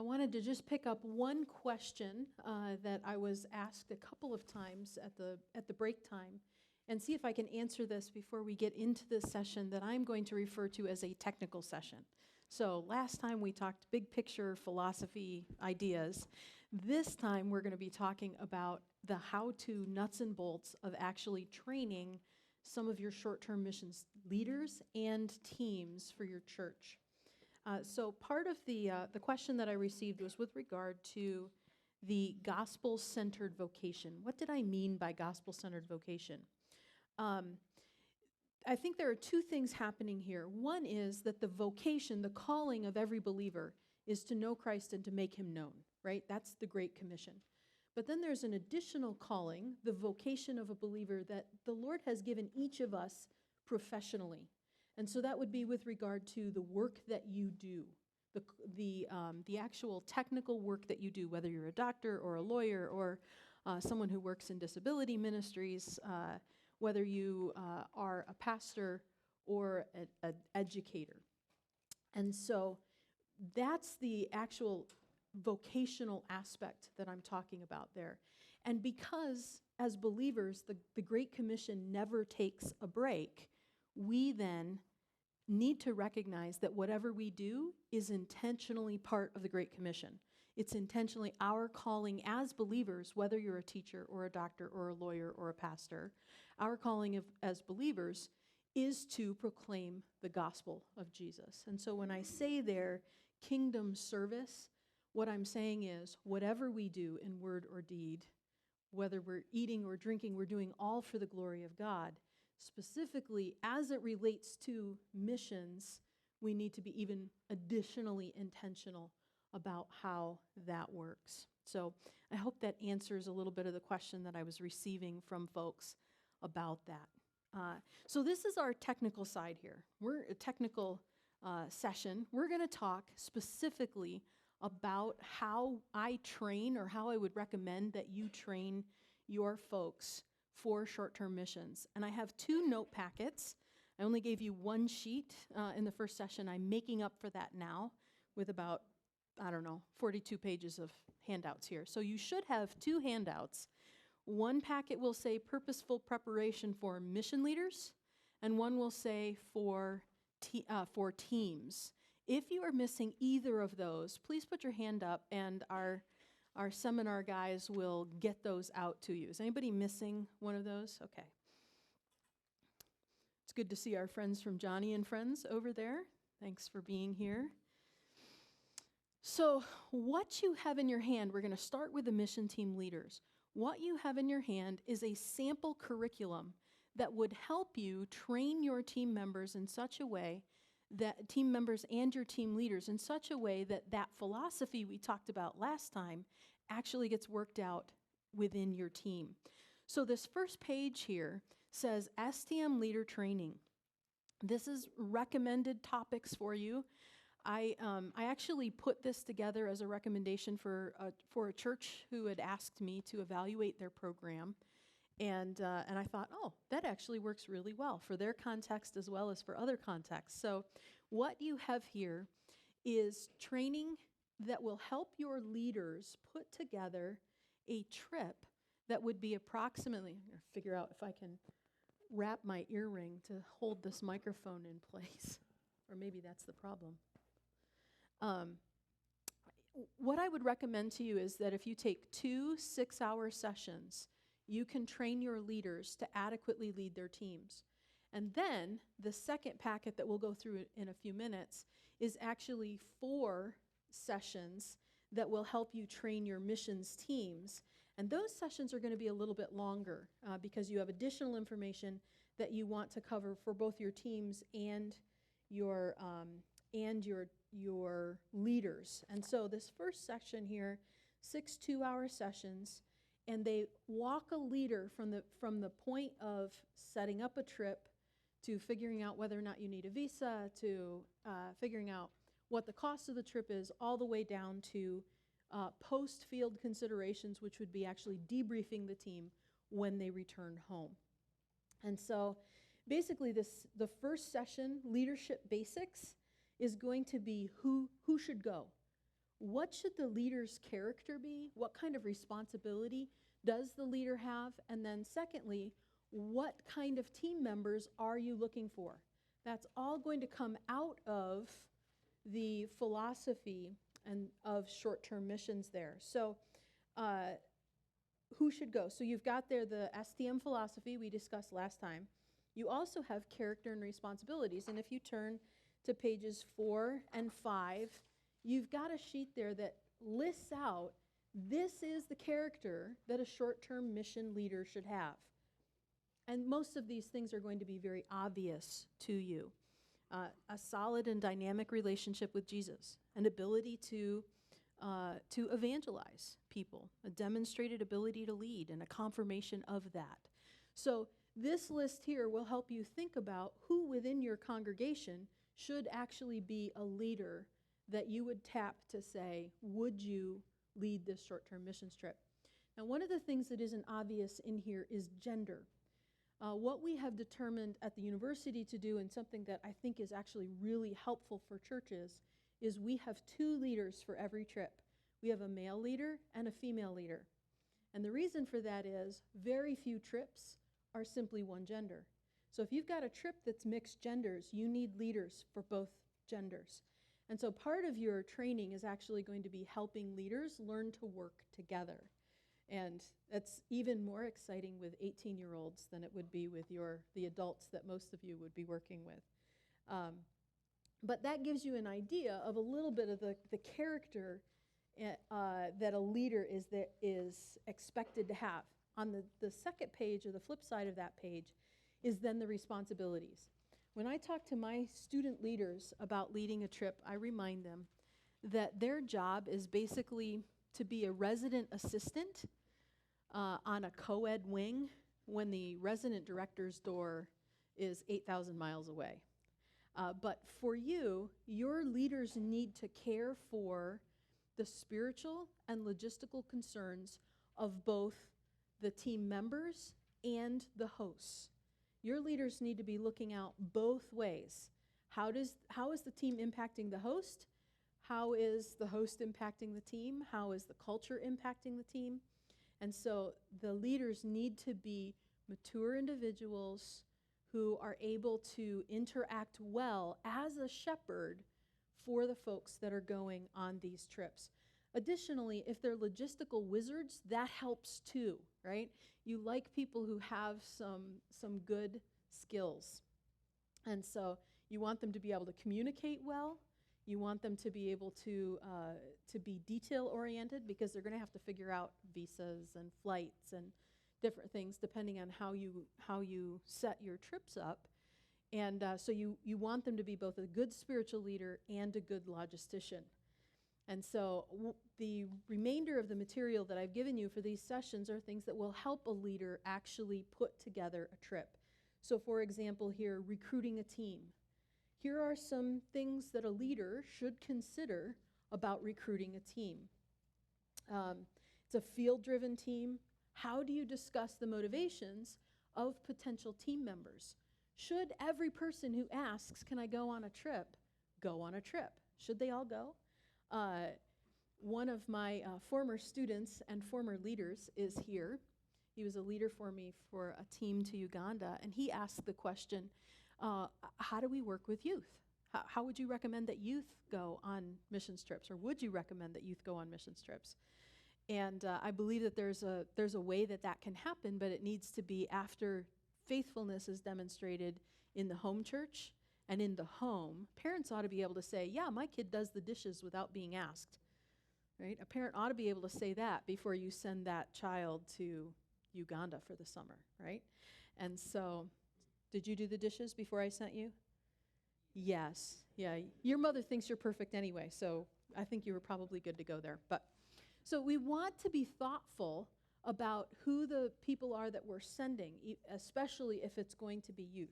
wanted to just pick up one question that I was asked a couple of times at the break time and see if I can answer this before we get into this session that I'm going to refer to as a technical session. So last time we talked big picture philosophy ideas. This time we're going to be talking about the how-to nuts and bolts of actually training some of your short-term missions leaders and teams for your church. So part of the question that I received was with regard to the gospel-centered vocation. What did I mean by gospel-centered vocation? I think there are two things happening here. One is that the vocation, the calling of every believer is to know Christ and to make him known, right? That's the Great Commission. But then there's an additional calling, the vocation of a believer that the Lord has given each of us professionally. And so that would be with regard to the work that you do, the actual technical work that you do, whether you're a doctor or a lawyer or someone who works in disability ministries, whether you are a pastor or an educator. And so that's the actual vocational aspect that I'm talking about there. And because as believers, the Great Commission never takes a break, we then need to recognize that whatever we do is intentionally part of the Great Commission. It's intentionally our calling as believers, whether you're a teacher or a doctor or a lawyer or a pastor, our calling as believers is to proclaim the gospel of Jesus. And so when I say there, kingdom service, what I'm saying is whatever we do in word or deed, whether we're eating or drinking, we're doing all for the glory of God. Specifically, as it relates to missions, we need to be even additionally intentional about how that works. So I hope that answers a little bit of the question that I was receiving from folks about that. So this is our technical side here. We're a technical session. We're going to talk specifically about how I train or how I would recommend that you train your folks for short-term missions. And I have two note packets. I only gave you one sheet in the first session. I'm making up for that now with about, 42 pages of handouts here. So you should have two handouts. One packet will say purposeful preparation for mission leaders, and one will say for teams. If you are missing either of those, please put your hand up, and our seminar guys will get those out to you. Is anybody missing one of those? Okay. It's good to see our friends from Johnny and Friends over there. Thanks for being here. So what you have in your hand, we're going to start with the mission team leaders. What you have in your hand is a sample curriculum that would help you train your team members in such a way that team members and your team leaders in such a way that that philosophy we talked about last time actually gets worked out within your team. So this first page here says Stm Leader Training. This is recommended topics for you. I actually put this together as a recommendation for a church who had asked me to evaluate their program. And I thought, oh, that actually works really well for their context as well as for other contexts. So what you have here is training that will help your leaders put together a trip that would be approximately, I'm going to figure out if I can wrap my earring to hold this microphone in place, or maybe that's the problem. What I would recommend to you is that if you take 2 6-hour sessions, you can train your leaders to adequately lead their teams. And then the second packet that we'll go through in a few minutes is actually 4 sessions that will help you train your missions teams. And those sessions are going to be a little bit longer because you have additional information that you want to cover for both your teams and your leaders. And so this first section here, 6 2-hour sessions, and they walk a leader from the point of setting up a trip to figuring out whether or not you need a visa, to figuring out what the cost of the trip is, all the way down to post-field considerations, which would be actually debriefing the team when they return home. And so basically the first session, Leadership Basics, is going to be who should go, what should the leader's character be? What kind of responsibility does the leader have? And then secondly, what kind of team members are you looking for? That's all going to come out of the philosophy and of short-term missions there. So who should go? So you've got there the STM philosophy we discussed last time. You also have character and responsibilities. And if you turn to pages 4 and 5, you've got a sheet there that lists out, this is the character that a short-term mission leader should have. And most of these things are going to be very obvious to you. A solid and dynamic relationship with Jesus, an ability to evangelize people, a demonstrated ability to lead, and a confirmation of that. So this list here will help you think about who within your congregation should actually be a leader that you would tap to say, would you lead this short-term missions trip? Now, one of the things that isn't obvious in here is gender. What we have determined at the university to do, and something that I think is actually really helpful for churches, is we have 2 leaders for every trip. We have a male leader and a female leader. And the reason for that is very few trips are simply one gender. So if you've got a trip that's mixed genders, you need leaders for both genders. And so part of your training is actually going to be helping leaders learn to work together. And that's even more exciting with 18-year-olds than it would be with the adults that most of you would be working with. But that gives you an idea of a little bit of the character that a leader is expected to have. On the second page, or the flip side of that page, is then the responsibilities. When I talk to my student leaders about leading a trip, I remind them that their job is basically to be a resident assistant on a co-ed wing when the resident director's door is 8,000 miles away. But for you, your leaders need to care for the spiritual and logistical concerns of both the team members and the hosts. Your leaders need to be looking out both ways. How is the team impacting the host? How is the host impacting the team? How is the culture impacting the team? And so the leaders need to be mature individuals who are able to interact well as a shepherd for the folks that are going on these trips. Additionally, if they're logistical wizards, that helps too, right? You like people who have some good skills. And so you want them to be able to communicate well. You want them to be able to be detail-oriented, because they're going to have to figure out visas and flights and different things depending on how you set your trips up. And so you want them to be both a good spiritual leader and a good logistician. And so the remainder of the material that I've given you for these sessions are things that will help a leader actually put together a trip. So for example here, recruiting a team. Here are some things that a leader should consider about recruiting a team. It's a field-driven team. How do you discuss the motivations of potential team members? Should every person who asks, can I go on a trip, go on a trip? Should they all go? One of my former students and former leaders is here. He was a leader for me for a team to Uganda, and he asked the question, how do we work with youth? How would you recommend that youth go on missions trips, or would you recommend that youth go on missions trips? And I believe that there's a way that can happen, but it needs to be after faithfulness is demonstrated in the home church and in the home. Parents ought to be able to say, yeah, my kid does the dishes without being asked, right? A parent ought to be able to say that before you send that child to Uganda for the summer, right? And so, did you do the dishes before I sent you? Yes. Yeah. Your mother thinks you're perfect anyway, so I think you were probably good to go there. But so we want to be thoughtful about who the people are that we're sending, especially if it's going to be youth.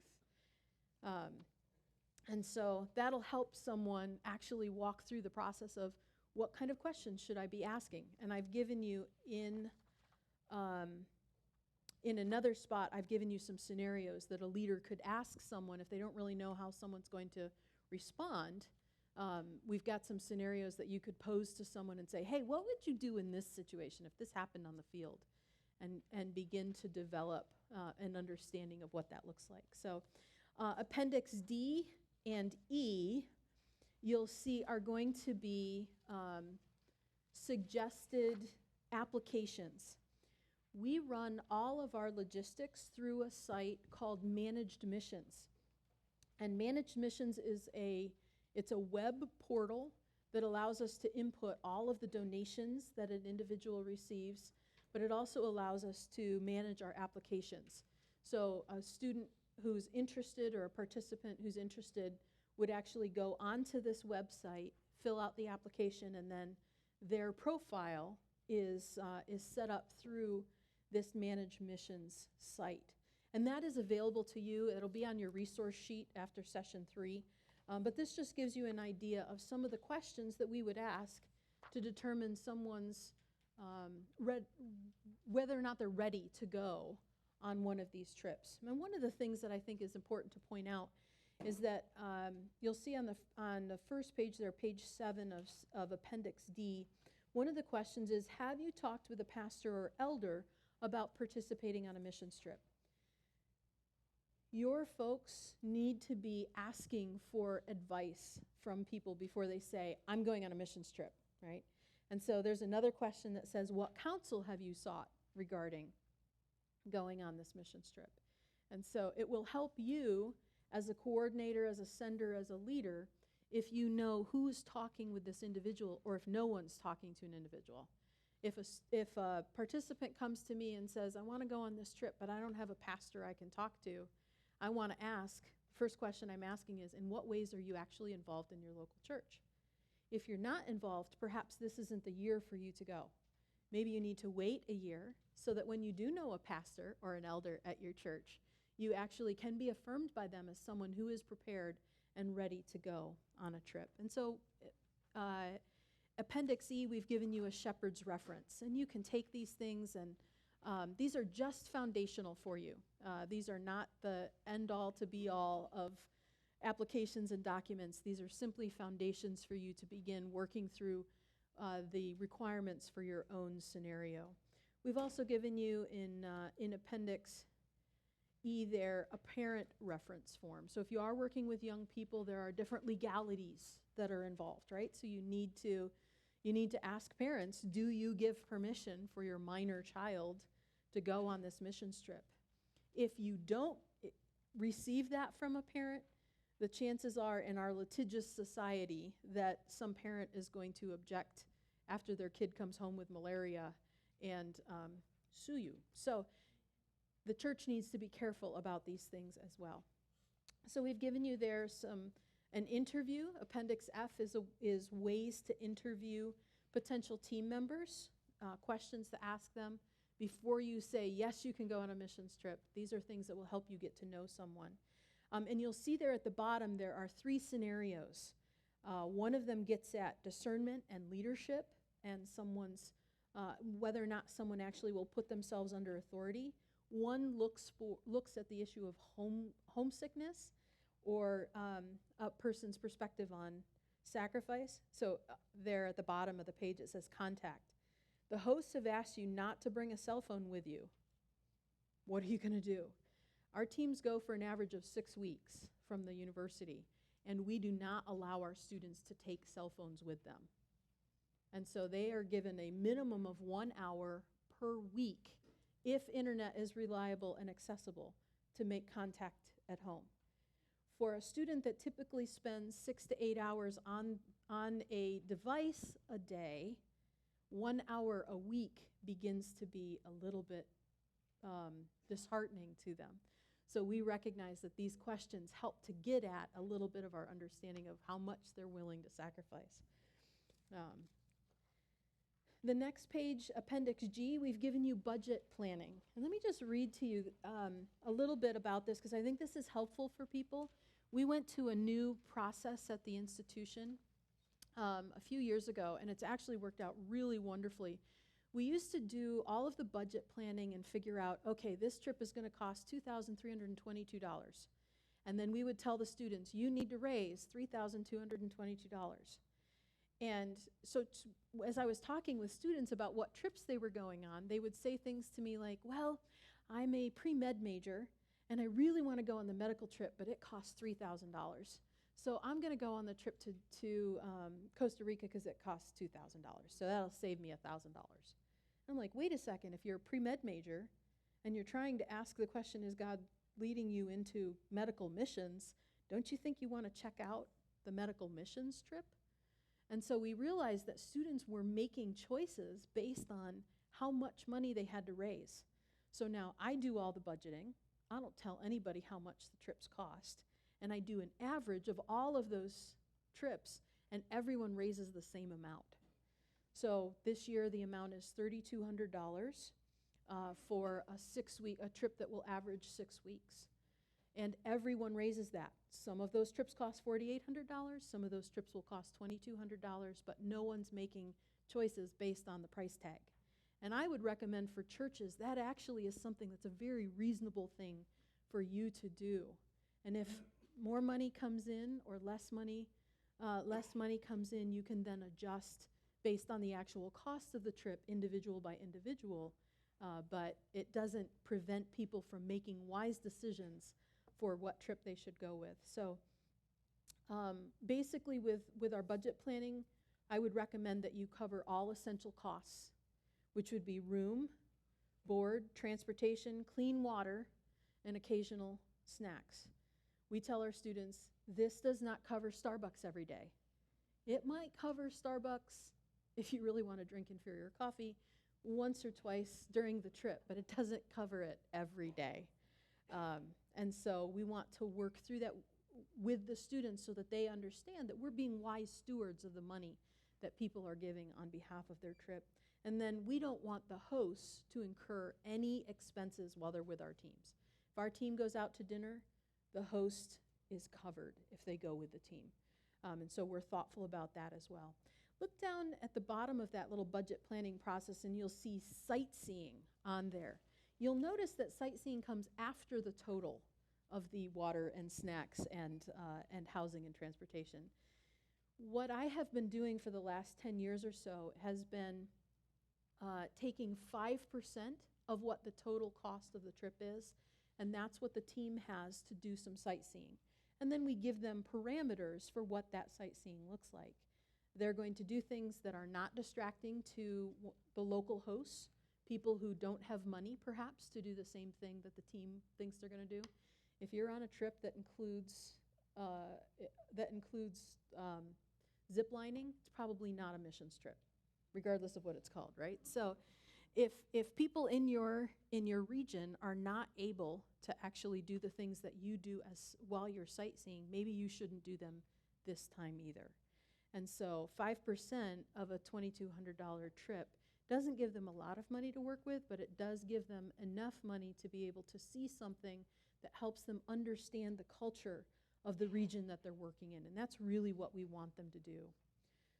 And so that'll help someone actually walk through the process of what kind of questions should I be asking. And I've given you in another spot, I've given you some scenarios that a leader could ask someone if they don't really know how someone's going to respond. We've got some scenarios that you could pose to someone and say, hey, what would you do in this situation if this happened on the field? And begin to develop an understanding of what that looks like. So Appendix D and E, you'll see, are going to be suggested applications. We run all of our logistics through a site called Managed Missions. And Managed Missions is it's a web portal that allows us to input all of the donations that an individual receives, but it also allows us to manage our applications. So a student who's interested or a participant who's interested would actually go onto this website, fill out the application, and then their profile is set up through this Managed Missions site. And that is available to you. It'll be on your resource sheet after session 3. But this just gives you an idea of some of the questions that we would ask to determine someone's whether or not they're ready to go on one of these trips. And one of the things that I think is important to point out is that you'll see on the first page there, page 7 of Appendix D, one of the questions is, have you talked with a pastor or elder about participating on a missions trip? Your folks need to be asking for advice from people before they say, I'm going on a missions trip, right? And so there's another question that says, what counsel have you sought regarding going on this missions trip? And so it will help you as a coordinator, as a sender, as a leader, if you know who's talking with this individual or if no one's talking to an individual. If a participant comes to me and says, I want to go on this trip, but I don't have a pastor I can talk to, I want to ask, first question I'm asking is, in what ways are you actually involved in your local church? If you're not involved, perhaps this isn't the year for you to go. Maybe you need to wait a year so that when you do know a pastor or an elder at your church, you actually can be affirmed by them as someone who is prepared and ready to go on a trip. And so Appendix E, we've given you a shepherd's reference, and you can take these things and these are just foundational for you. These are not the end-all to be-all of applications and documents. These are simply foundations for you to begin working through the requirements for your own scenario. We've also given you in Appendix E there a parent reference form. So if you are working with young people, there are different legalities that are involved, right? So you need to ask parents, do you give permission for your minor child to go on this missions trip? If you don't receive that from a parent, the chances are in our litigious society that some parent is going to object after their kid comes home with malaria and sue you. So the church needs to be careful about these things as well. So we've given you there an interview. Appendix F is ways to interview potential team members, questions to ask them before you say, yes, you can go on a missions trip. These are things that will help you get to know someone. And you'll see there at the bottom, there are 3 scenarios. One of them gets at discernment and leadership and whether or not someone actually will put themselves under authority. One looks at the issue of homesickness or a person's perspective on sacrifice. So there at the bottom of the page it says contact. The hosts have asked you not to bring a cell phone with you. What are you going to do? Our teams go for an average of 6 weeks from the university, and we do not allow our students to take cell phones with them. And so they are given a minimum of 1 hour per week, if internet is reliable and accessible, to make contact at home. For a student that typically spends 6 to 8 hours on a device a day, 1 hour a week begins to be a little bit disheartening to them. So we recognize that these questions help to get at a little bit of our understanding of how much they're willing to sacrifice. The next page, Appendix G, we've given you budget planning. And let me just read to you a little bit about this, because I think this is helpful for people. We went to a new process at the institution a few years ago, and it's actually worked out really wonderfully. We used to do all of the budget planning and figure out, okay, this trip is going to cost $2,322. And then we would tell the students, you need to raise $3,222. And so as I was talking with students about what trips they were going on, they would say things to me like, well, I'm a pre-med major, and I really want to go on the medical trip, but it costs $3,000. So I'm going to go on the trip to Costa Rica because it costs $2,000. So that'll save me $1,000. I'm like, wait a second, if you're a pre-med major and you're trying to ask the question, is God leading you into medical missions, don't you think you want to check out the medical missions trip? And so we realized that students were making choices based on how much money they had to raise. So now I do all the budgeting. I don't tell anybody how much the trips cost. And I do an average of all of those trips, and everyone raises the same amount. So this year the amount is $3,200 for a trip that will average 6 weeks. And everyone raises that. Some of those trips cost $4,800, some of those trips will cost $2,200, but no one's making choices based on the price tag. And I would recommend for churches, that actually is something that's a very reasonable thing for you to do. And if more money comes in or less money comes in, you can then adjust based on the actual cost of the trip, individual by individual, but it doesn't prevent people from making wise decisions for what trip they should go with. So basically with our budget planning, I would recommend that you cover all essential costs, which would be room, board, transportation, clean water, and occasional snacks. We tell our students, this does not cover Starbucks every day. It might cover Starbucks if you really want to drink inferior coffee once or twice during the trip, but it doesn't cover it every day. And so we want to work through that with the students so that they understand that we're being wise stewards of the money that people are giving on behalf of their trip. And then we don't want the hosts to incur any expenses while they're with our teams. If our team goes out to dinner, the host is covered if they go with the team. And so we're thoughtful about that as well. Look down at the bottom of that little budget planning process and you'll see sightseeing on there. You'll notice that sightseeing comes after the total of the water and snacks and housing and transportation. What I have been doing for the last 10 years or so has been taking 5% of what the total cost of the trip is, and that's what the team has to do some sightseeing. And then we give them parameters for what that sightseeing looks like. They're going to do things that are not distracting to the local hosts, people who don't have money, perhaps, to do the same thing that the team thinks they're going to do. If you're on a trip that includes zip lining, it's probably not a missions trip, regardless of what it's called, right? So if people in your region are not able to actually do the things that you do while you're sightseeing, maybe you shouldn't do them this time either. And so 5% of a $2,200 trip doesn't give them a lot of money to work with, but it does give them enough money to be able to see something that helps them understand the culture of the region that they're working in. And that's really what we want them to do.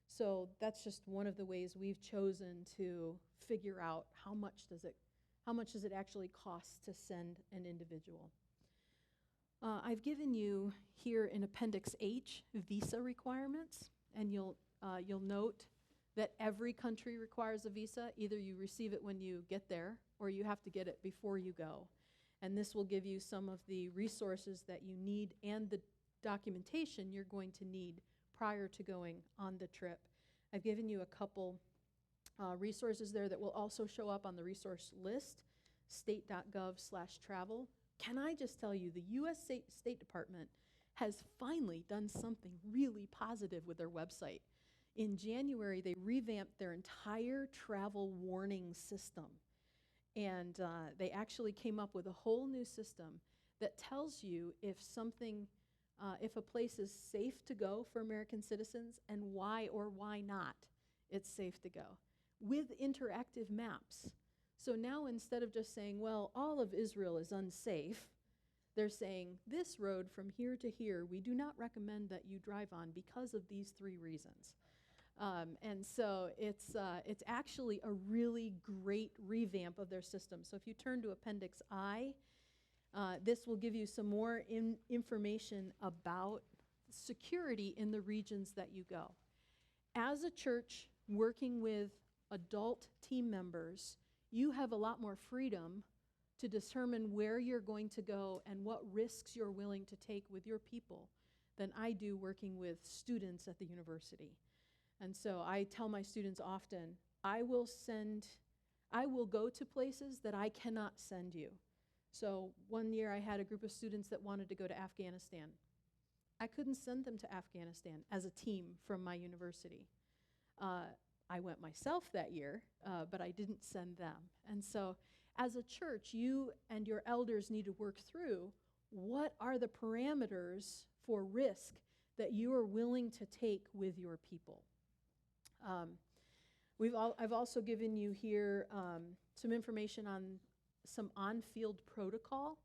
So that's just one of the ways we've chosen to figure out how much does it actually cost to send an individual. I've given you here in Appendix H visa requirements, and you'll note that every country requires a visa. Either you receive it when you get there, or you have to get it before you go. And this will give you some of the resources that you need and the documentation you're going to need prior to going on the trip. I've given you a couple resources there that will also show up on the resource list, state.gov/travel. Can I just tell you, the U.S. State Department has finally done something really positive with their website. In January, they revamped their entire travel warning system. And they actually came up with a whole new system that tells you if a place is safe to go for American citizens and why or why not it's safe to go, with interactive maps. So now instead of just saying, well, all of Israel is unsafe, they're saying this road from here to here, we do not recommend that you drive on because of these 3 reasons. And so it's actually a really great revamp of their system. So if you turn to Appendix I, This will give you some more information about security in the regions that you go. As a church working with adult team members, you have a lot more freedom to determine where you're going to go and what risks you're willing to take with your people than I do working with students at the university. And so I tell my students often, I will go to places that I cannot send you. So one year I had a group of students that wanted to go to Afghanistan. I couldn't send them to Afghanistan as a team from my university. I went myself that year, but I didn't send them. And so as a church, you and your elders need to work through what are the parameters for risk that you are willing to take with your people. I've also given you here some information on some on-field protocol.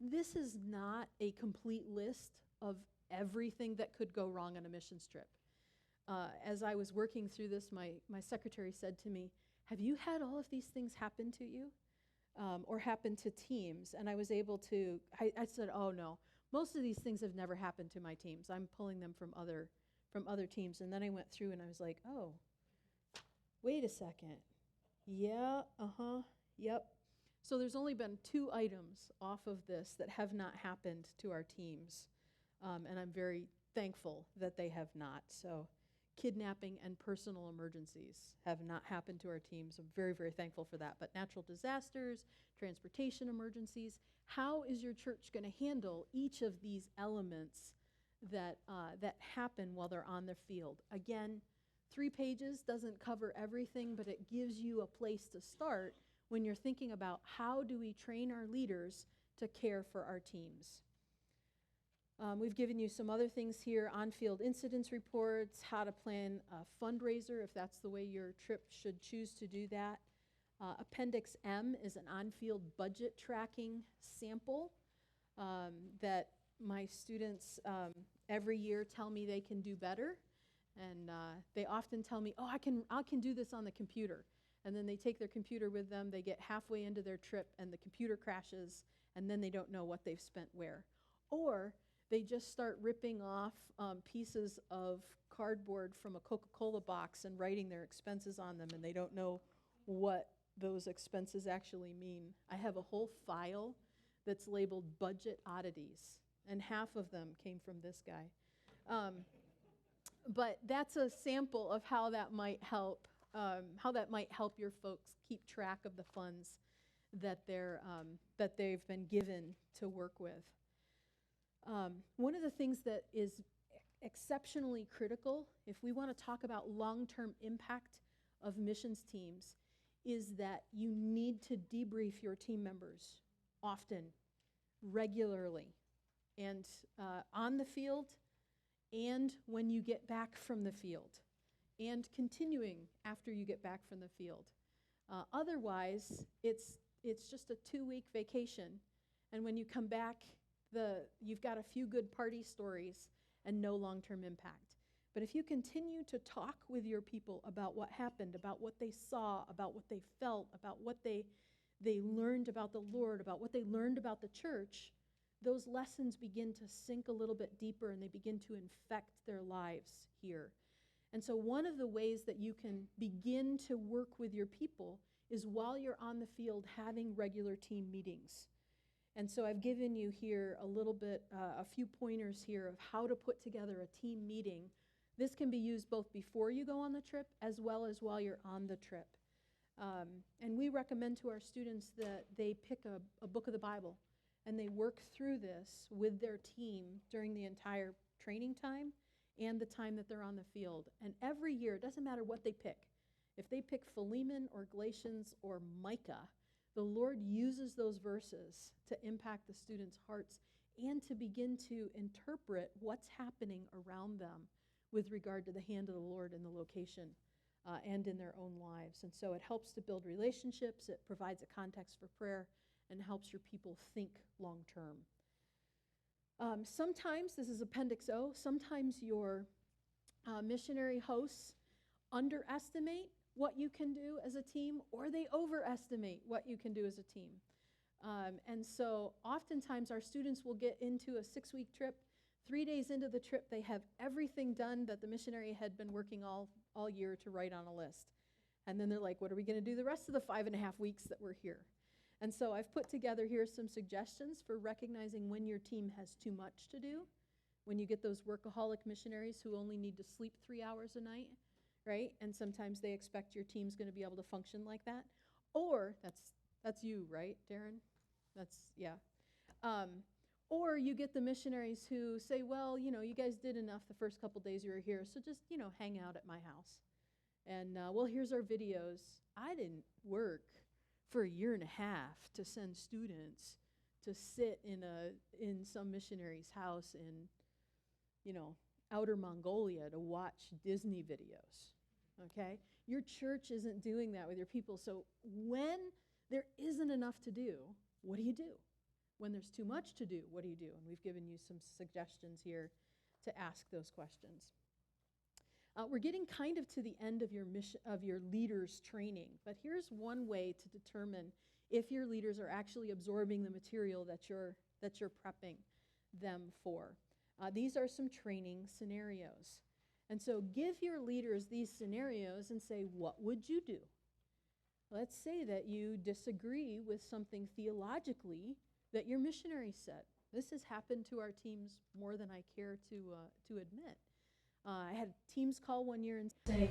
This is not a complete list of everything that could go wrong on a missions trip. As I was working through this, my secretary said to me, have you had all of these things happen to you? Or happen to teams? And I was able to, I said, oh no, most of these things have never happened to my teams. I'm pulling them from other teams. And then I went through and I was like, oh, wait a second. Yeah, yep. So there's only been 2 items off of this that have not happened to our teams. And I'm very thankful that they have not. So kidnapping and personal emergencies have not happened to our teams. I'm very, very thankful for that. But natural disasters, transportation emergencies, how is your church going to handle each of these elements that happen while they're on the field? Again, 3 pages doesn't cover everything, but it gives you a place to start when you're thinking about how do we train our leaders to care for our teams. We've given you some other things here, on-field incidents reports, how to plan a fundraiser if that's the way your trip should choose to do that. Appendix M is an on-field budget tracking sample that my students every year tell me they can do better. And they often tell me, oh, I can do this on the computer. And then they take their computer with them, they get halfway into their trip and the computer crashes, and then they don't know what they've spent where. Or they just start ripping off pieces of cardboard from a Coca-Cola box and writing their expenses on them, and they don't know what those expenses actually mean. I have a whole file that's labeled budget oddities, and half of them came from this guy. But that's a sample of how that might help your folks keep track of the funds that they've been given to work with. One of the things that is exceptionally critical, if we want to talk about long-term impact of missions teams, is that you need to debrief your team members often, regularly, and on the field, and when you get back from the field, and continuing after you get back from the field. Otherwise, it's just a 2-week vacation, and when you come back, you've got a few good party stories and no long-term impact. But if you continue to talk with your people about what happened, about what they saw, about what they felt, about what they learned about the Lord, about what they learned about the church, those lessons begin to sink a little bit deeper and they begin to infect their lives here. And so one of the ways that you can begin to work with your people is while you're on the field having regular team meetings. And so I've given you here a little bit, a few pointers here of how to put together a team meeting. This can be used both before you go on the trip as well as while you're on the trip. And we recommend to our students that they pick a book of the Bible and they work through this with their team during the entire training time and the time that they're on the field. And every year, it doesn't matter what they pick. If they pick Philemon or Galatians or Micah, the Lord uses those verses to impact the students' hearts and to begin to interpret what's happening around them with regard to the hand of the Lord in the location and in their own lives. And so it helps to build relationships, it provides a context for prayer, and helps your people think long term. Sometimes, this is Appendix O, sometimes your missionary hosts underestimate what you can do as a team, or they overestimate what you can do as a team. And so oftentimes our students will get into a 6-week trip. 3 days into the trip, they have everything done that the missionary had been working all year to write on a list. And then they're like, what are we going to do the rest of the 5.5 weeks that we're here? And so I've put together here some suggestions for recognizing when your team has too much to do, when you get those workaholic missionaries who only need to sleep 3 hours a night, right? And sometimes they expect your team's going to be able to function like that. Or, that's you, right, Darren? Yeah. Or you get the missionaries who say, well, you guys did enough the first couple days you were here, so just, hang out at my house. And, well, here's our videos. I didn't work for 1.5 years to send students to sit in some missionary's house in, outer Mongolia to watch Disney videos, okay? Your church isn't doing that with your people. So when there isn't enough to do, what do you do? When there's too much to do, what do you do? And we've given you some suggestions here to ask those questions. We're getting kind of to the end of your leaders training, but here's one way to determine if your leaders are actually absorbing the material that you're prepping them for. These are some training scenarios. And so give your leaders these scenarios and say, what would you do? Let's say that you disagree with something theologically that your missionary said. This has happened to our teams more than I care to admit. I had teams call one year and say,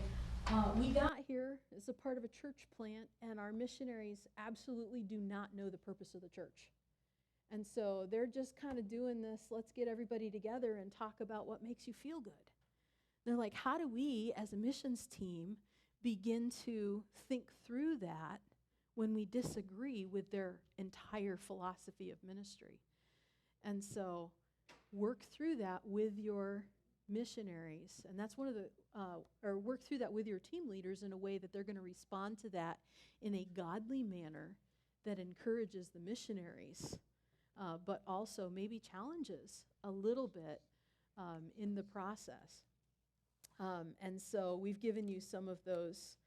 we got here as a part of a church plant, and our missionaries absolutely do not know the purpose of the church. And so they're just kind of doing this, let's get everybody together and talk about what makes you feel good. They're like, how do we, as a missions team, begin to think through that when we disagree with their entire philosophy of ministry? And so work through that with your missionaries, and that's one of the, or work through that with your team leaders in a way that they're going to respond to that in a godly manner that encourages the missionaries, but also maybe challenges a little bit in the process. And so we've given you some of those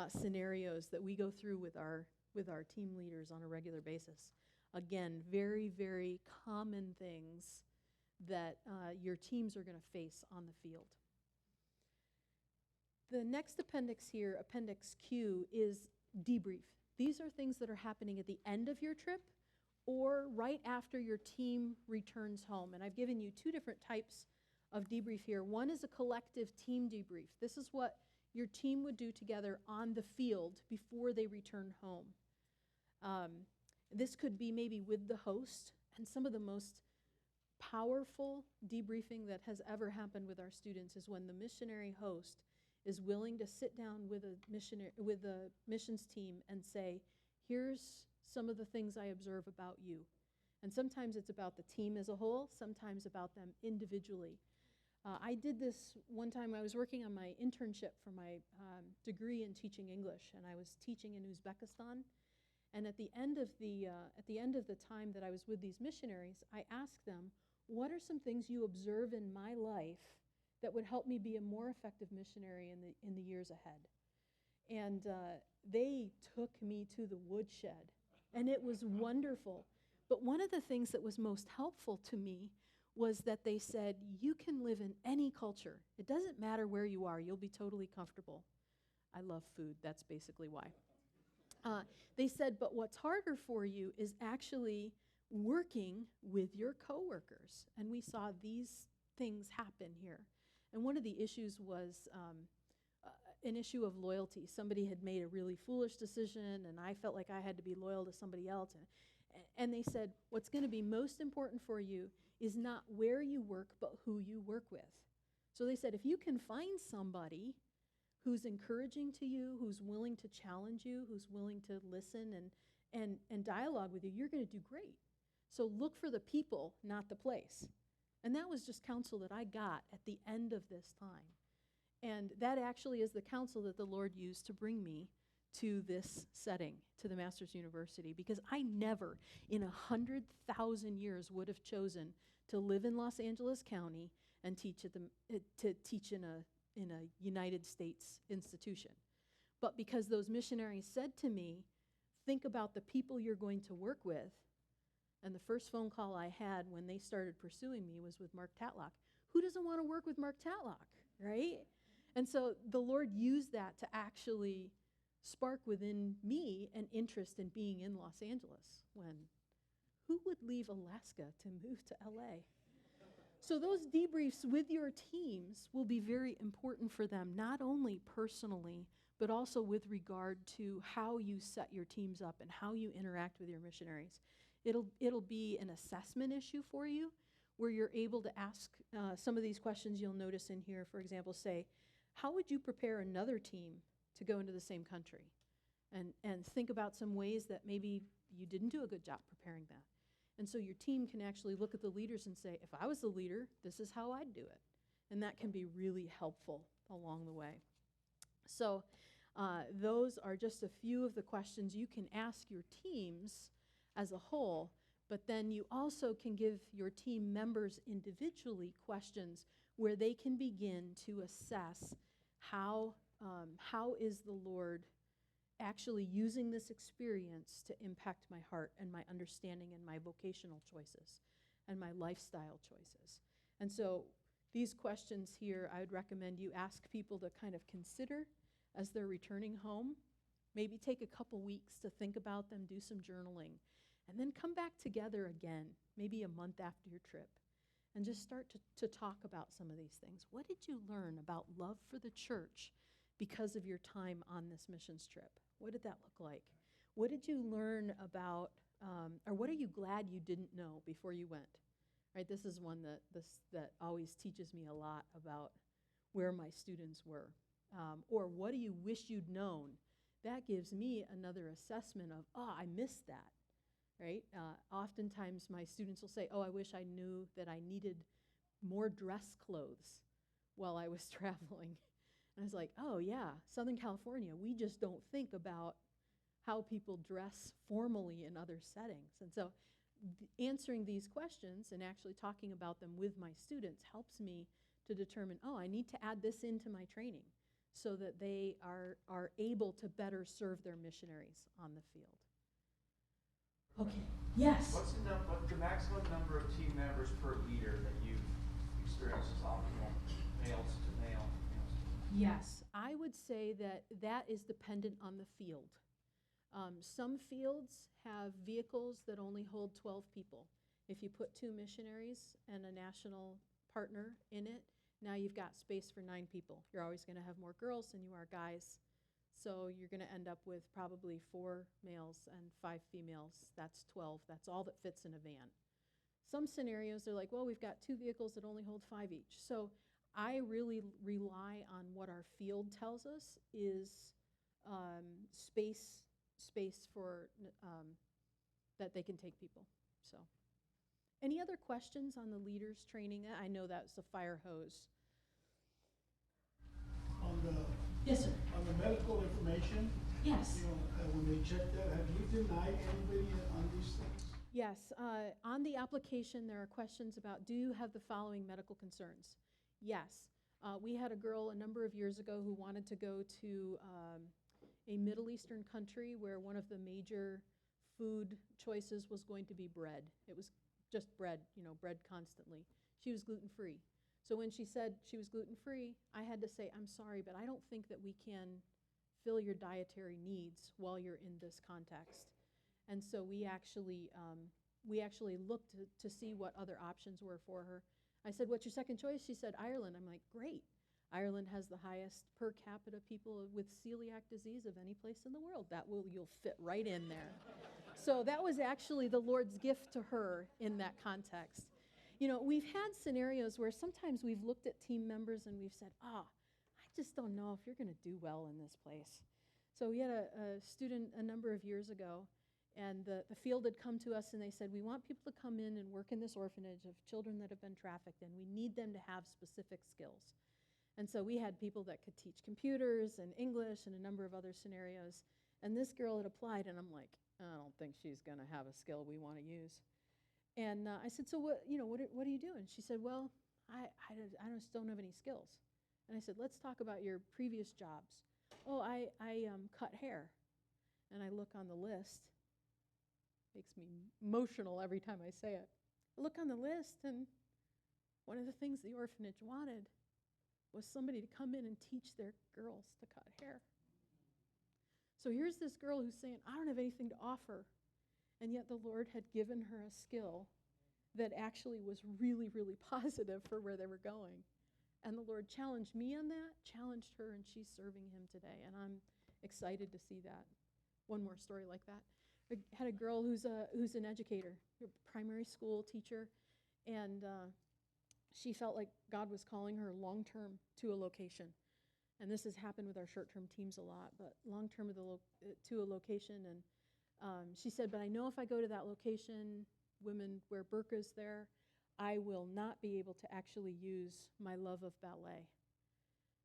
scenarios that we go through with our team leaders on a regular basis. Again, very, very common things that your teams are going to face on the field. The next appendix here, Appendix Q, is debrief. These are things that are happening at the end of your trip or right after your team returns home. And I've given you 2 different types of debrief here. One is a collective team debrief. This is what your team would do together on the field before they return home. This could be maybe with the host, and some of the most powerful debriefing that has ever happened with our students is when the missionary host is willing to sit down with the missions team and say, here's some of the things I observe about you. And sometimes it's about the team as a whole, sometimes about them individually. I did this one time. I was working on my internship for my degree in teaching English, and I was teaching in Uzbekistan. And at the end of the time that I was with these missionaries, I asked them, what are some things you observe in my life that would help me be a more effective missionary in the years ahead? And they took me to the woodshed, and it was wonderful. But one of the things that was most helpful to me was that they said, you can live in any culture. It doesn't matter where you are. You'll be totally comfortable. I love food. That's basically why. They said, but what's harder for you is actually working with your coworkers. And we saw these things happen here. And one of the issues was an issue of loyalty. Somebody had made a really foolish decision, and I felt like I had to be loyal to somebody else. And they said, what's going to be most important for you is not where you work, but who you work with. So they said, if you can find somebody who's encouraging to you, who's willing to challenge you, who's willing to listen and dialogue with you, you're going to do great. So look for the people, not the place. And that was just counsel that I got at the end of this time. And that actually is the counsel that the Lord used to bring me to this setting, to the Master's University, because I never in 100,000 years would have chosen to live in Los Angeles County and teach in a United States institution. But because those missionaries said to me, think about the people you're going to work with, And the first phone call I had when they started pursuing me was with Mark Tatlock. Who doesn't want to work with Mark Tatlock, right? And so the Lord used that to actually spark within me an interest in being in Los Angeles, when who would leave Alaska to move to LA? So those debriefs with your teams will be very important for them, not only personally, but also with regard to how you set your teams up and how you interact with your missionaries. It'll be an assessment issue for you, where you're able to ask some of these questions you'll notice in here. For example, say, how would you prepare another team to go into the same country? And think about some ways that maybe you didn't do a good job preparing that. And so your team can actually look at the leaders and say, if I was the leader, this is how I'd do it. And that can be really helpful along the way. So those are just a few of the questions you can ask your teams as a whole, but then you also can give your team members individually questions where they can begin to assess how is the Lord actually using this experience to impact my heart and my understanding and my vocational choices and my lifestyle choices. And so these questions here, I would recommend you ask people to kind of consider as they're returning home. Maybe take a couple weeks to think about them, do some journaling, and then come back together again, maybe a month after your trip, and just start to talk about some of these things. What did you learn about love for the church because of your time on this missions trip? What did that look like? What did you learn about, or what are you glad you didn't know before you went? Right, this is one that always teaches me a lot about where my students were. Or what do you wish you'd known? That gives me another assessment of, I missed that, right? Oftentimes my students will say, I wish I knew that I needed more dress clothes while I was traveling. And I was like, yeah, Southern California, we just don't think about how people dress formally in other settings. And so answering these questions and actually talking about them with my students helps me to determine, I need to add this into my training so that they are able to better serve their missionaries on the field. Okay, yes? What's the maximum number of team members per leader that you've experienced as optimal, males to male? Yes, I would say that is dependent on the field. Some fields have vehicles that only hold 12 people. If you put 2 missionaries and a national partner in it, now you've got space for 9 people. You're always going to have more girls than you are guys. So you're going to end up with probably 4 males and 5 females. That's 12. That's all that fits in a van. Some scenarios are like, well, we've got 2 vehicles that only hold 5 each. So I really rely on what our field tells us is space for that they can take people. So, any other questions on the leaders training? I know that's a fire hose. Yes, sir. On the medical information, yes. When they check that, have you denied anybody on these things? Yes. On the application, there are questions about, do you have the following medical concerns? Yes. We had a girl a number of years ago who wanted to go to a Middle Eastern country where one of the major food choices was going to be bread. It was just bread, bread constantly. She was gluten-free. So when she said she was gluten-free, I had to say, I'm sorry, but I don't think that we can fill your dietary needs while you're in this context. And so we actually looked to see what other options were for her. I said, what's your second choice? She said, Ireland. I'm like, great. Ireland has the highest per capita people with celiac disease of any place in the world. You'll fit right in there. So that was actually the Lord's gift to her in that context. We've had scenarios where sometimes we've looked at team members and we've said, I just don't know if you're going to do well in this place. So we had a student a number of years ago, and the field had come to us and they said, we want people to come in and work in this orphanage of children that have been trafficked, and we need them to have specific skills. And so we had people that could teach computers and English and a number of other scenarios. And this girl had applied, and I'm like, I don't think she's going to have a skill we want to use. And I said, so what are you doing? She said, well, I just don't have any skills. And I said, let's talk about your previous jobs. Oh, I cut hair. And I look on the list, Makes me emotional every time I say it. I look on the list, and one of the things the orphanage wanted was somebody to come in and teach their girls to cut hair. So here's this girl who's saying, I don't have anything to offer, and yet the Lord had given her a skill that actually was really, really positive for where they were going. And the Lord challenged me on that, challenged her, and she's serving him today, and I'm excited to see that. One more story like that. I had a girl who's an educator, a primary school teacher, and she felt like God was calling her long-term to a location. And this has happened with our short-term teams a lot, but long-term to a location. And she said, but I know if I go to that location, women wear burqas there, I will not be able to actually use my love of ballet.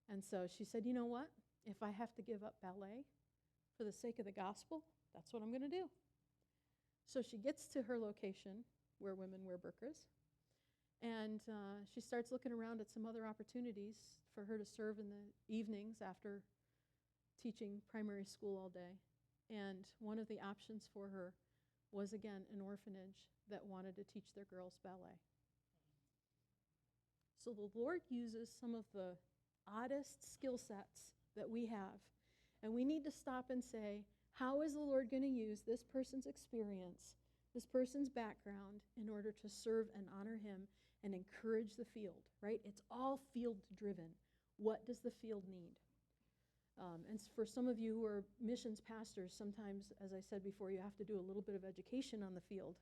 And so she said, you know what? If I have to give up ballet for the sake of the gospel, that's what I'm going to do. So she gets to her location where women wear burqas, and she starts looking around at some other opportunities for her to serve in the evenings after teaching primary school all day. And one of the options for her was, again, an orphanage that wanted to teach their girls ballet. So the Lord uses some of the oddest skill sets that we have, and we need to stop and say, how is the Lord going to use this person's experience, this person's background, in order to serve and honor him and encourage the field, right? It's all field-driven. What does the field need? And for some of you who are missions pastors, sometimes, as I said before, you have to do a little bit of education on the field,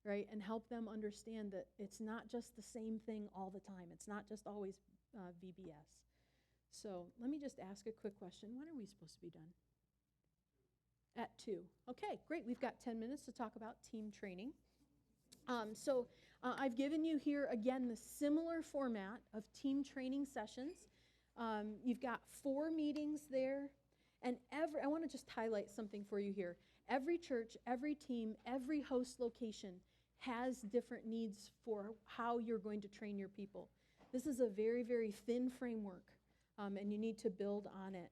right? And help them understand that it's not just the same thing all the time. It's not just always VBS. So let me just ask a quick question. When are we supposed to be done? At 2. Okay, great. We've got 10 minutes to talk about team training. I've given you here, again, the similar format of team training sessions. You've got 4 meetings there. And I want to just highlight something for you here. Every church, every team, every host location has different needs for how you're going to train your people. This is a very, very thin framework, and you need to build on it.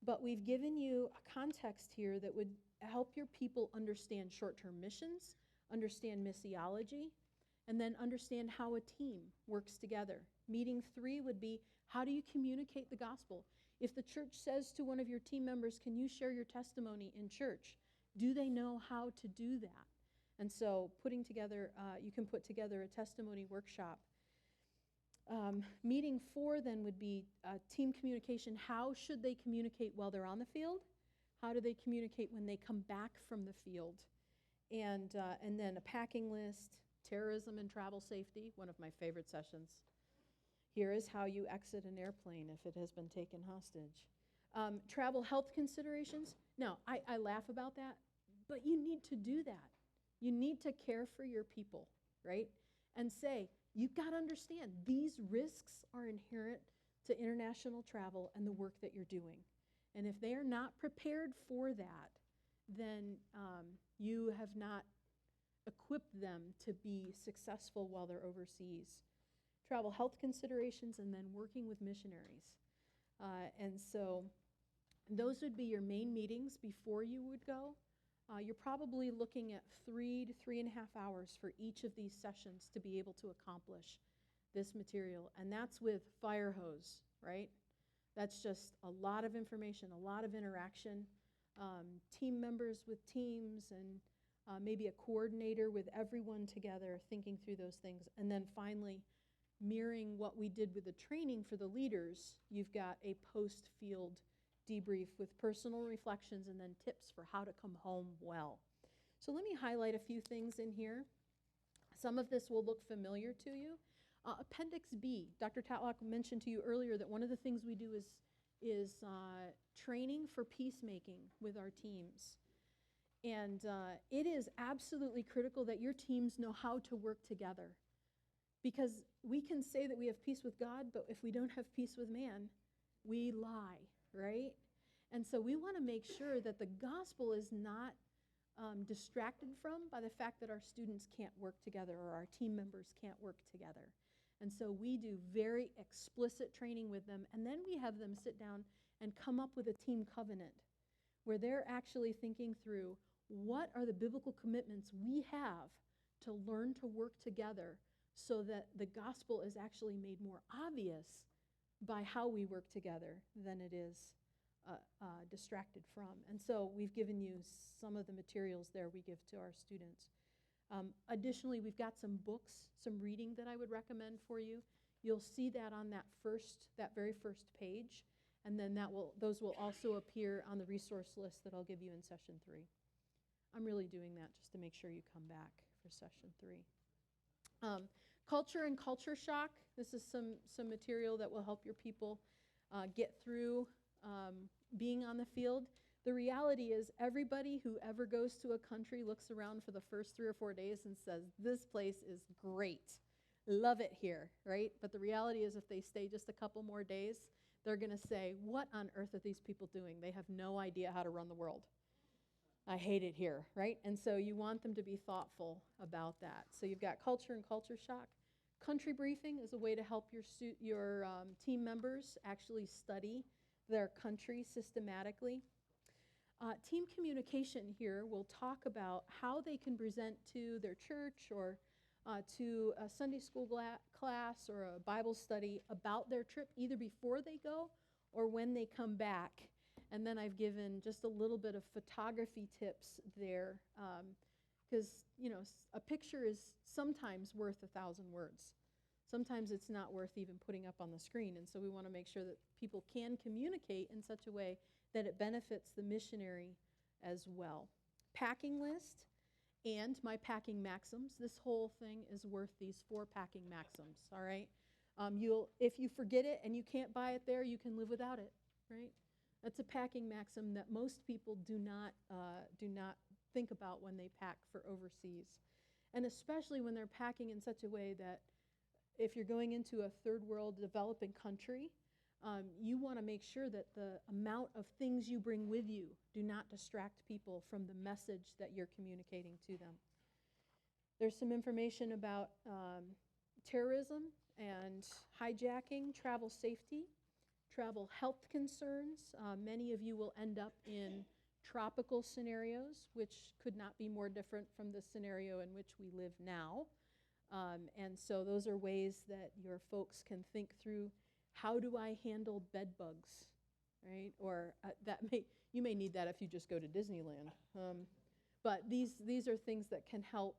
But we've given you a context here that would help your people understand short-term missions, understand missiology, and then understand how a team works together. Meeting 3 would be, how do you communicate the gospel? If the church says to one of your team members, can you share your testimony in church? Do they know how to do that? And so you can put together a testimony workshop. Meeting 4 then would be team communication. How should they communicate while they're on the field? How do they communicate when they come back from the field? And then a packing list, terrorism and travel safety, one of my favorite sessions. Here is how you exit an airplane if it has been taken hostage. Travel health considerations. Now, I laugh about that, but you need to do that. You need to care for your people, right? And say, you've got to understand, these risks are inherent to international travel and the work that you're doing. And if they are not prepared for that, then you have not equipped them to be successful while they're overseas. Travel health considerations, and then working with missionaries. And so those would be your main meetings before you would go. You're probably looking at 3 to 3.5 hours for each of these sessions to be able to accomplish this material. And that's with fire hose, right? That's just a lot of information, a lot of interaction, team members with teams, and maybe a coordinator with everyone together thinking through those things. And then finally, mirroring what we did with the training for the leaders, you've got a post-field debrief with personal reflections and then tips for how to come home well. So let me highlight a few things in here. Some of this will look familiar to you. Appendix B, Dr. Tatlock mentioned to you earlier that one of the things we do is training for peacemaking with our teams. And it is absolutely critical that your teams know how to work together. Because we can say that we have peace with God, but if we don't have peace with man, we lie, right? And so we want to make sure that the gospel is not distracted from by the fact that our students can't work together or our team members can't work together. And so we do very explicit training with them, and then we have them sit down and come up with a team covenant where they're actually thinking through, what are the biblical commitments we have to learn to work together so that the gospel is actually made more obvious by how we work together than it is distracted from. And so we've given you some of the materials there we give to our students. Additionally, we've got some books, some reading that I would recommend for you. You'll see that on that very first page, and then those will also appear on the resource list that I'll give you in session 3. I'm really doing that just to make sure you come back for session 3. Culture and culture shock. This is some material that will help your people get through being on the field. The reality is everybody who ever goes to a country looks around for the first 3 or 4 days and says, this place is great. Love it here, right? But the reality is if they stay just a couple more days, they're going to say, what on earth are these people doing? They have no idea how to run the world. I hate it here, right? And so you want them to be thoughtful about that. So you've got culture and culture shock. Country briefing is a way to help your team members actually study their country systematically. Team communication here will talk about how they can present to their church or to a Sunday school class or a Bible study about their trip, either before they go or when they come back. And then I've given just a little bit of photography tips there, because a picture is sometimes worth 1,000 words. Sometimes it's not worth even putting up on the screen, and so we want to make sure that people can communicate in such a way that it benefits the missionary as well. Packing list and my packing maxims. This whole thing is worth these 4 packing maxims, all right? If you forget it and you can't buy it there, you can live without it, right? That's a packing maxim that most people do not think about when they pack for overseas. And especially when they're packing in such a way that if you're going into a third world developing country, you want to make sure that the amount of things you bring with you do not distract people from the message that you're communicating to them. There's some information about terrorism and hijacking, travel safety, travel health concerns. Many of you will end up in tropical scenarios, which could not be more different from the scenario in which we live now. And so those are ways that your folks can think through, how do I handle bed bugs, right? Or you may need that if you just go to Disneyland. But these are things that can help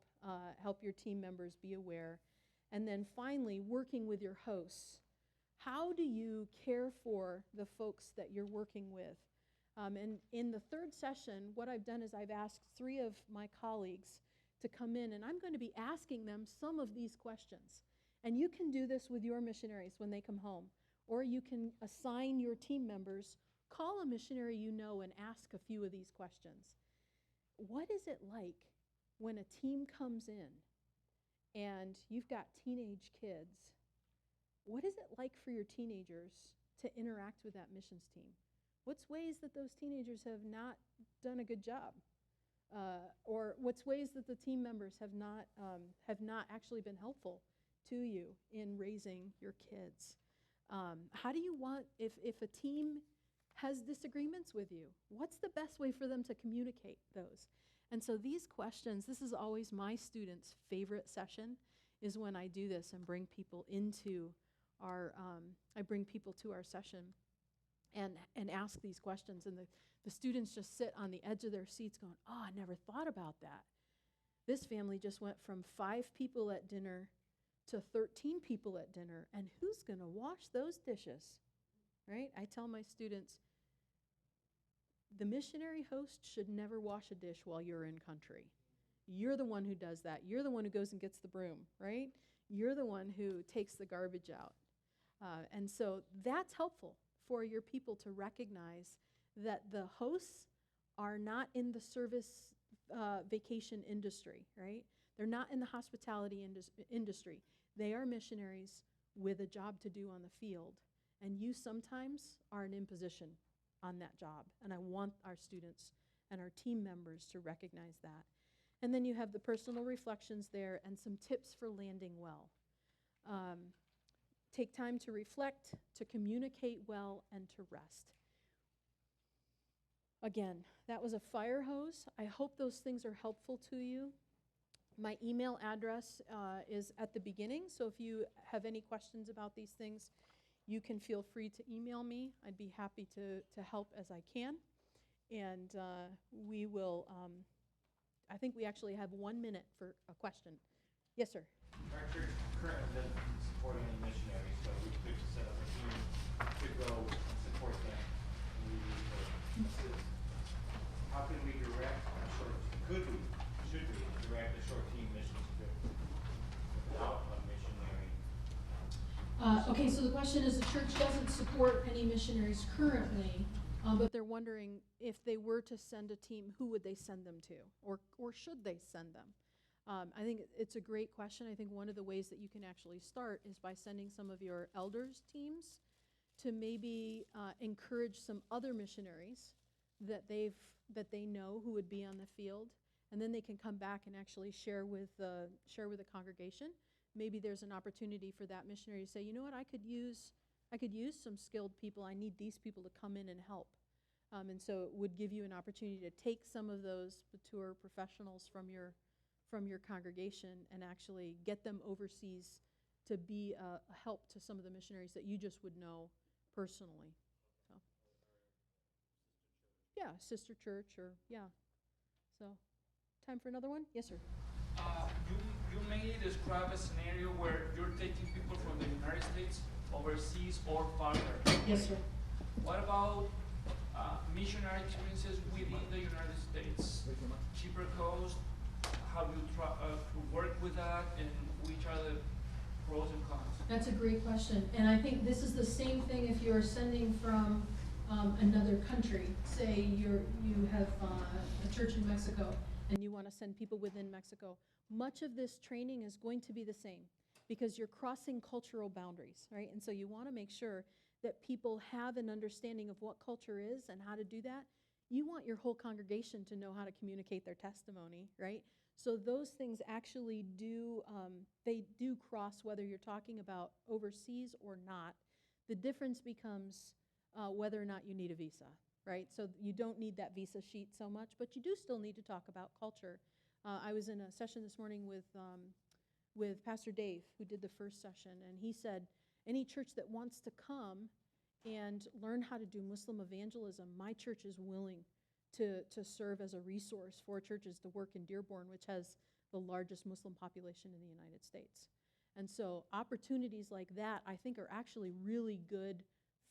your team members be aware. And then finally, working with your hosts. How do you care for the folks that you're working with? And in the 3rd session, what I've done is I've asked 3 of my colleagues to come in, and I'm going to be asking them some of these questions. And you can do this with your missionaries when they come home, or you can assign your team members, call a missionary you know and ask a few of these questions. What is it like when a team comes in and you've got teenage kids? What is it like for your teenagers to interact with that missions team? What's ways that those teenagers have not done a good job? Or what's ways that the team members have not actually been helpful to you in raising your kids? How do you want, if a team has disagreements with you, what's the best way for them to communicate those? And so these questions, this is always my students' favorite session, is when I do this and bring people into I bring people to our session and ask these questions, and the students just sit on the edge of their seats going, oh, I never thought about that. This family just went from 5 people at dinner to 13 people at dinner, and who's going to wash those dishes, right? I tell my students, the missionary host should never wash a dish while you're in country. You're the one who does that. You're the one who goes and gets the broom, right? You're the one who takes the garbage out. And so that's helpful for your people to recognize that the hosts are not in the service vacation industry, right? They're not in the hospitality industry. They are missionaries with a job to do on the field. And you sometimes are an imposition on that job. And I want our students and our team members to recognize that. And then you have the personal reflections there and some tips for landing well. Take time to reflect, to communicate well, and to rest. Again, that was a fire hose. I hope those things are helpful to you. My email address is at the beginning, so if you have any questions about these things, you can feel free to email me. I'd be happy to help as I can. And we will, I think we actually have 1 minute for a question. Yes, sir. Our church currently doesn't support any missionaries, so we could set up a team to go and support them. And we need to assist. How can we direct a short, should we direct a short team missions trip without a missionary? Okay, so the question is, the church doesn't support any missionaries currently, but they're wondering if they were to send a team, who would they send them to? Or should they send them? I think it's a great question. I think one of the ways that you can actually start is by sending some of your elders teams to maybe encourage some other missionaries that they know who would be on the field, and then they can come back and actually share with the congregation. Maybe there's an opportunity for that missionary to say, you know what, I could use some skilled people. I need these people to come in and help. And so it would give you an opportunity to take some of those mature professionals from your congregation and actually get them overseas to be a help to some of the missionaries that you just would know personally. So, yeah, sister church or, yeah. So, time for another one? Yes, sir. You mainly describe a scenario where you're taking people from the United States overseas or farther. Yes, sir. What about missionary experiences within the United States? Cheaper cost, how do you work with that, and which are the pros and cons? That's a great question. And I think this is the same thing if you're sending from another country. Say you have a church in Mexico and you want to send people within Mexico. Much of this training is going to be the same because you're crossing cultural boundaries, right? And so you want to make sure that people have an understanding of what culture is and how to do that. You want your whole congregation to know how to communicate their testimony, right? So those things actually they do cross whether you're talking about overseas or not. The difference becomes whether or not you need a visa, right? So you don't need that visa sheet so much, but you do still need to talk about culture. I was in a session this morning with Pastor Dave, who did the first session, and he said, any church that wants to come and learn how to do Muslim evangelism, my church is willing to serve as a resource for churches to work in Dearborn, which has the largest Muslim population in the United States. And so opportunities like that, I think, are actually really good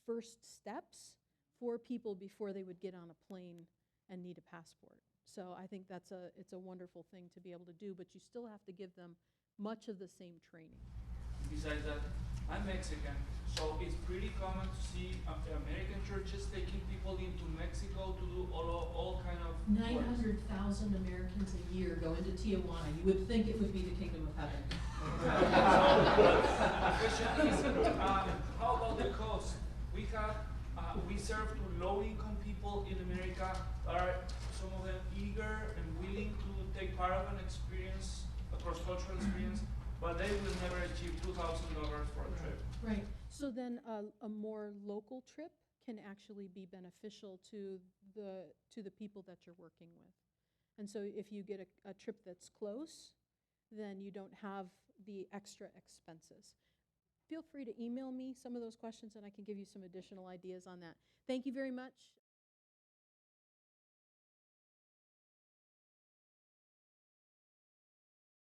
first steps for people before they would get on a plane and need a passport. So I think it's a wonderful thing to be able to do, but you still have to give them much of the same training. Besides that, I'm Mexican, so it's pretty common to see American churches taking people into Mexico to do all kind of 900,000 Americans a year go into Tijuana. You would think it would be the kingdom of heaven. The question is, how about the cost? We serve to low-income people in America. Are some of them eager and willing to take part of an experience, a cross-cultural experience, but they will never achieve $2,000 for a trip. Right. So then a more local trip can actually be beneficial to the people that you're working with. And so if you get a trip that's close, then you don't have the extra expenses. Feel free to email me some of those questions and I can give you some additional ideas on that. Thank you very much.